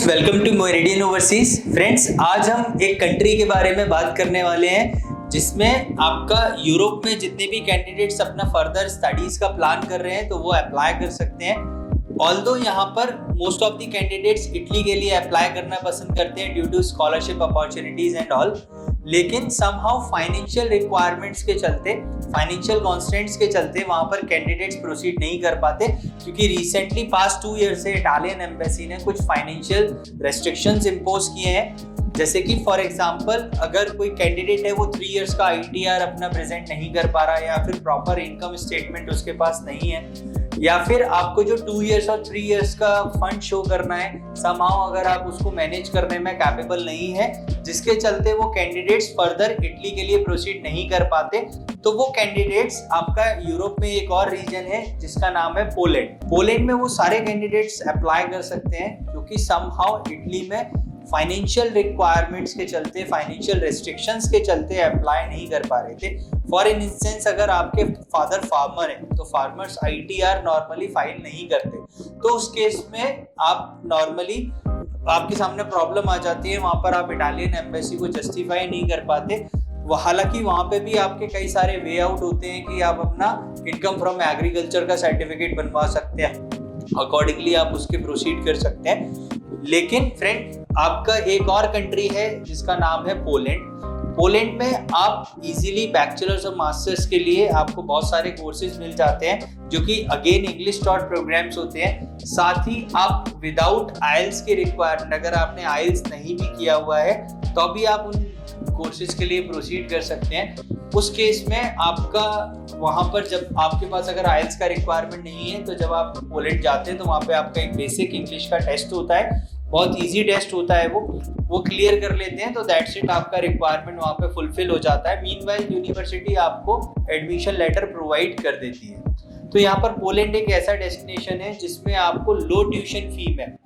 Friends, welcome to Meridian Overseas. Friends, आज हम एक कंट्री के बारे में बात करने वाले हैं जिसमें आपका यूरोप में जितने भी कैंडिडेट्स अपना फर्दर स्टडीज का प्लान कर रहे हैं तो वो अप्लाई कर सकते हैं। ऑल्दो यहाँ पर most of the candidates Italy के लिए अप्लाई करना पसंद करते हैं due to scholarship opportunities and all, लेकिन समहाउ फाइनेंशियल रिक्वायरमेंट्स के चलते, फाइनेंशियल कॉन्स्टेंट्स के चलते वहां पर कैंडिडेट्स प्रोसीड नहीं कर पाते, क्योंकि रिसेंटली पास्ट 2 ईयर से इटालियन एम्बेसी ने कुछ फाइनेंशियल रेस्ट्रिक्शंस इम्पोज किए हैं। जैसे कि फॉर एग्जांपल, अगर कोई कैंडिडेट है वो 3 इयर्स का ITR अपना प्रेजेंट नहीं कर पा रहा है, या फिर प्रॉपर इनकम स्टेटमेंट उसके पास नहीं है, या फिर आपको जो 2 इयर्स और 3 इयर्स का फंड शो करना है समहाउ अगर आप उसको मैनेज करने में कैपेबल नहीं है, जिसके चलते वो कैंडिडेट्स फर्दर इटली के लिए प्रोसीड नहीं कर पाते, तो वो कैंडिडेट्स आपका यूरोप में एक और रीजन है जिसका नाम है पोलैंड। पोलैंड में वो सारे कैंडिडेट्स अप्लाई कर सकते हैं क्योंकि समहाउ इटली में फाइनेंशियल रिक्वायरमेंट्स के चलते, फाइनेंशियल रेस्ट्रिक्शंस के चलते अप्लाई नहीं कर पा रहे थे। फॉर इंस्टेंस, अगर आपके फादर फार्मर है तो फार्मर्स ITR नॉर्मली फाइल नहीं करते, तो उस केस में आप नॉर्मली आपके सामने प्रॉब्लम आ जाती है, वहां पर आप इटालियन एम्बेसी को जस्टिफाई नहीं कर पाते। हालांकि वहां पे भी आपके कई सारे वे आउट होते हैं कि आप अपना इनकम फ्रॉम एग्रीकल्चर का सर्टिफिकेट बनवा सकते हैं, अकॉर्डिंगली आप उसके प्रोसीड कर सकते हैं। लेकिन फ्रेंड, आपका एक और कंट्री है जिसका नाम है पोलैंड। पोलैंड में आप इजीली बैचलर्स और मास्टर्स के लिए आपको बहुत सारे कोर्सेज मिल जाते हैं जो कि अगेन इंग्लिश टॉट प्रोग्राम्स होते हैं। साथ ही आप विदाउट IELTS के रिक्वायरमेंट, अगर आपने IELTS नहीं भी किया हुआ है तो भी आप उन कोर्सेज के लिए प्रोसीड कर सकते हैं। उस केस में आपका वहाँ पर जब आपके पास अगर IELTS का रिक्वायरमेंट नहीं है तो जब आप पोलैंड जाते हैं तो वहाँ पे आपका एक बेसिक इंग्लिश का टेस्ट होता है, बहुत इजी टेस्ट होता है, वो क्लियर कर लेते हैं तो दैट्स इट, आपका रिक्वायरमेंट वहाँ पे फुलफिल हो जाता है। मीनवाइल यूनिवर्सिटी आपको एडमिशन लेटर प्रोवाइड कर देती है। तो यहाँ पर पोलैंड एक ऐसा डेस्टिनेशन है जिसमें आपको लो ट्यूशन फी में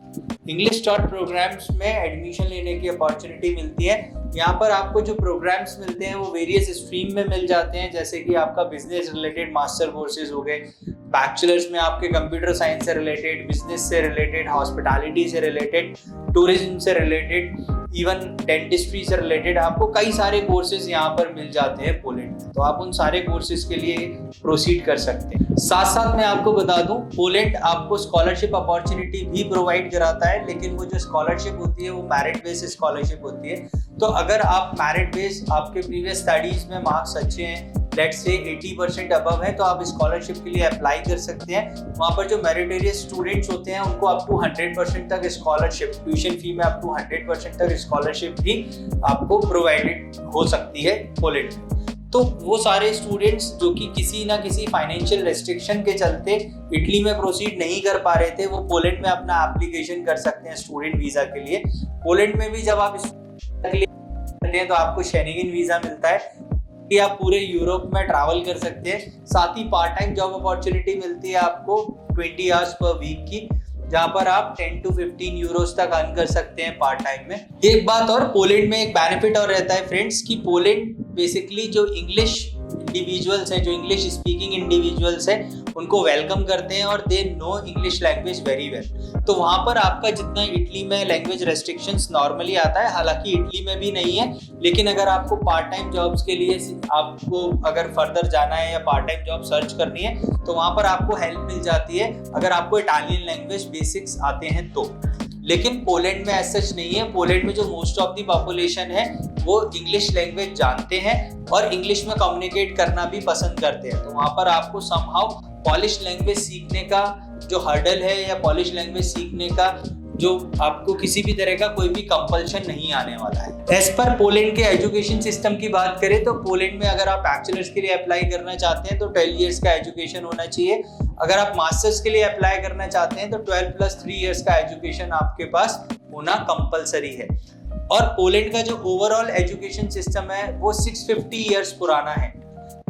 इंग्लिश टॉट प्रोग्राम्स में एडमिशन लेने की अपॉर्चुनिटी मिलती है। यहाँ पर आपको जो प्रोग्राम्स मिलते हैं वो वेरियस स्ट्रीम में मिल जाते हैं, जैसे कि आपका बिजनेस रिलेटेड मास्टर कोर्सेज हो गए, बैचलर्स में आपके कंप्यूटर साइंस से रिलेटेड, बिजनेस से रिलेटेड, हॉस्पिटैलिटी से रिलेटेड, टूरिज्म से रिलेटेड, इवन डेंटिस्ट्री से रिलेटेड आपको कई सारे कोर्सेज यहाँ पर मिल जाते हैं पोलैंड में, तो आप उन सारे कोर्सेज के लिए प्रोसीड कर सकते हैं। साथ साथ मैं आपको बता दूं, पोलैंड आपको स्कॉलरशिप अपॉर्चुनिटी भी प्रोवाइड कराता है, लेकिन वो जो स्कॉलरशिप होती है वो मेरिट बेस स्कॉलरशिप होती है। तो अगर आप मेरिट बेस, आपके प्रीवियस स्टडीज में मार्क्स अच्छे हैं, लेट्स से 80% अबव है, तो आप स्कॉलरशिप के लिए अप्लाई कर सकते हैं। वहाँ पर जो मेरिटोरियस स्टूडेंट्स होते हैं उनको अप टू 100% तक स्कॉलरशिप, ट्यूशन फी में अप टू 100% तक स्कॉलरशिप भी आपको प्रोवाइडेड हो सकती है पोलैंड में। तो वो सारे स्टूडेंट्स जो कि किसी ना किसी फाइनेंशियल रेस्ट्रिक्शन के चलते इटली में प्रोसीड नहीं कर पा रहे थे, वो पोलैंड में अपना एप्लीकेशन कर सकते हैं स्टूडेंट वीजा के लिए। पोलैंड में भी जब आप करते हैं तो आपको शेंगेन वीजा मिलता है कि आप पूरे यूरोप में ट्रैवल कर सकते हैं। साथ ही पार्ट टाइम जॉब अपॉर्चुनिटी मिलती है आपको 20 आवर्स पर वीक की, जहाँ पर आप 10 to 15 यूरोस तक अर्न कर सकते हैं पार्ट टाइम में। एक बात और, पोलैंड में एक बेनिफिट और रहता है फ्रेंड्स कि पोलैंड बेसिकली जो इंग्लिश इंडिविजुअल्स हैं, जो इंग्लिश स्पीकिंग इंडिविजुअल्स हैं, उनको वेलकम करते हैं और they know English language very well. तो वहाँ पर आपका जितना इटली में लैंग्वेज रेस्ट्रिक्शंस नॉर्मली आता है, हालांकि इटली में भी नहीं है, लेकिन अगर आपको पार्ट टाइम जॉब्स के लिए आपको अगर फर्दर जाना है या पार्ट टाइम जॉब सर्च करनी है तो वहाँ पर आपको हेल्प मिल जाती है अगर आपको इटालियन लैंग्वेज बेसिक्स आते हैं तो। लेकिन पोलैंड में ऐसा सच नहीं है। पोलैंड में जो मोस्ट ऑफ द पॉपुलेशन है वो इंग्लिश लैंग्वेज जानते हैं और इंग्लिश में कम्युनिकेट करना भी पसंद करते हैं, तो वहाँ पर आपको समहाउ पॉलिश लैंग्वेज सीखने का जो हर्डल है या पॉलिश लैंग्वेज सीखने का जो आपको किसी भी तरह का कोई भी कंपल्शन नहीं आने वाला है। एज पर पोलैंड के एजुकेशन सिस्टम की बात करें तो पोलैंड में अगर आप बैचलर्स के लिए अप्लाई करना चाहते हैं तो 12 इयर्स का एजुकेशन होना चाहिए। अगर आप मास्टर्स के लिए अप्लाई करना चाहते हैं तो 12+3 इयर्स का एजुकेशन आपके पास होना कंपलसरी है। और पोलैंड का जो ओवरऑल एजुकेशन सिस्टम है वो 650 इयर्स पुराना है,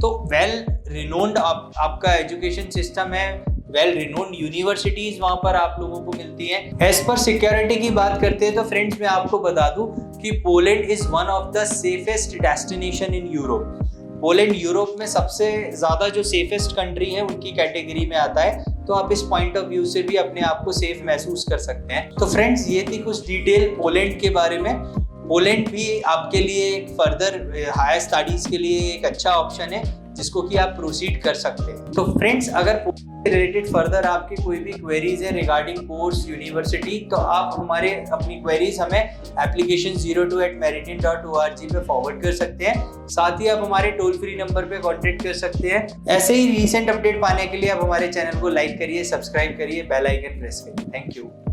तो वेल रिनोन्ड आपका एजुकेशन सिस्टम है, वेल रिनोन्ड यूनिवर्सिटीज वहां पर आप लोगों को मिलती हैं। एज पर सिक्योरिटी की बात करते हैं तो फ्रेंड्स मैं आपको बता दूं कि Poland is one of the safest destination in Europe. Poland Europe में सबसे ज्यादा जो सेफेस्ट कंट्री है उनकी कैटेगरी में आता है। तो आप इस पॉइंट ऑफ व्यू से भी अपने आप को सेफ महसूस कर सकते हैं। तो फ्रेंड्स, ये थी कुछ डिटेल पोलैंड के बारे में। पोलैंड भी आपके लिए एक फर्दर हायर स्टडीज के लिए एक अच्छा ऑप्शन है जिसको कि आप प्रोसीड कर सकते हैं। तो फ्रेंड्स, अगर रिलेटेड फर्दर आपकी कोई भी क्वेरीज है रिगार्डिंग कोर्स यूनिवर्सिटी, तो आप हमारे अपनी क्वेरीज हमें एप्लीकेशन 02@meridian.org पे फॉरवर्ड कर सकते हैं। साथ ही आप हमारे टोल फ्री नंबर पे कांटेक्ट कर सकते हैं। ऐसे ही रीसेंट अपडेट पाने के लिए आप हमारे चैनल को लाइक करिए, सब्सक्राइब करिए, बेल आइकन प्रेस करिए। Thank you.